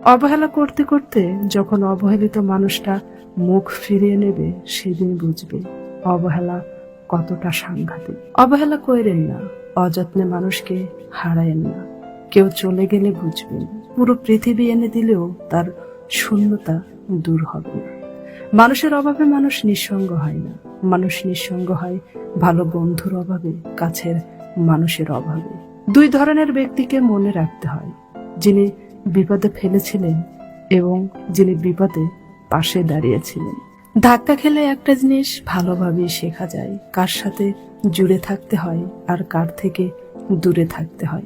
অবহেলা করতে করতে যখন অবহেলিত মানুষটা মুখ ফিরিয়ে নেবে, সেদিন বুঝবে অবহেলা কতটা সাংঘাতিক। অবহেলা কইরেন না, অযত্নে মানুষকে হারায়েন না। কেউ চলে গেলে বুঝবেন পুরো পৃথিবী এনে দিলেও তার শূন্যতা দূর হবে না। মানুষের অভাবে মানুষ নিঃসঙ্গ হয় না, মানুষ নিঃসঙ্গ হয় ভালো বন্ধুর অভাবে, কাছের মানুষের অভাবে। দুই ধরনের ব্যক্তিকে মনে রাখতে হয়, যিনি বিপদে ফেলেছিলেন এবং যিনি বিপদে পাশে দাঁড়িয়েছিলেন। ধাক্কা খেলে একটা জিনিস ভালোভাবে শেখা যায়, কার সাথে জুড়ে থাকতে হয় আর কার থেকে দূরে থাকতে হয়।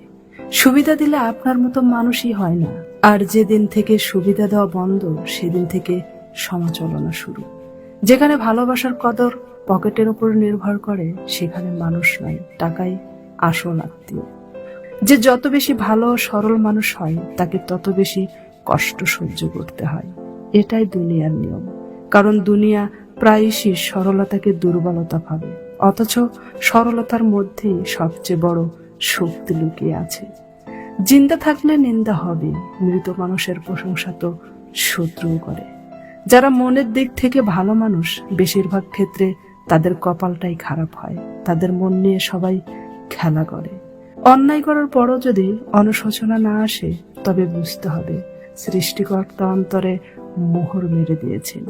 সুবিধা দিলে আপনার মতো মানুষই হয় না, আর যেদিন থেকে সুবিধা দেওয়া বন্ধ, সেদিন থেকে সমালোচনা শুরু। যেখানে ভালোবাসার কদর পকেটের উপর নির্ভর করে, সেখানে মানুষ নয়, টাকাই আসল আত্মীয়। যে যত বেশি ভালো ও সরল মানুষ হয়, তাকে তত বেশি কষ্ট সহ্য করতে হয়। এটাই দুনিয়ার নিয়ম। কারণ দুনিয়া প্রায়শই সরলতাকে দুর্বলতা ভাবে, অথচ সরলতার মধ্যেই সবচেয়ে বড় শক্তি লুকিয়ে আছে। জিন্দা থাকলে নিন্দা হবে, মৃত মানুষের প্রশংসা তো শত্রুও করে। যারা মনের দিক থেকে ভালো মানুষ, বেশিরভাগ ক্ষেত্রে তাদের কপালটাই খারাপ হয়। তাদের মন নিয়ে সবাই খেলা করে। অন্যায় করার পরও যদি অনুশোচনা না আসে, তবে বুঝতে হবে সৃষ্টিকর্তা অন্তরে মোহর মেরে দিয়েছেন।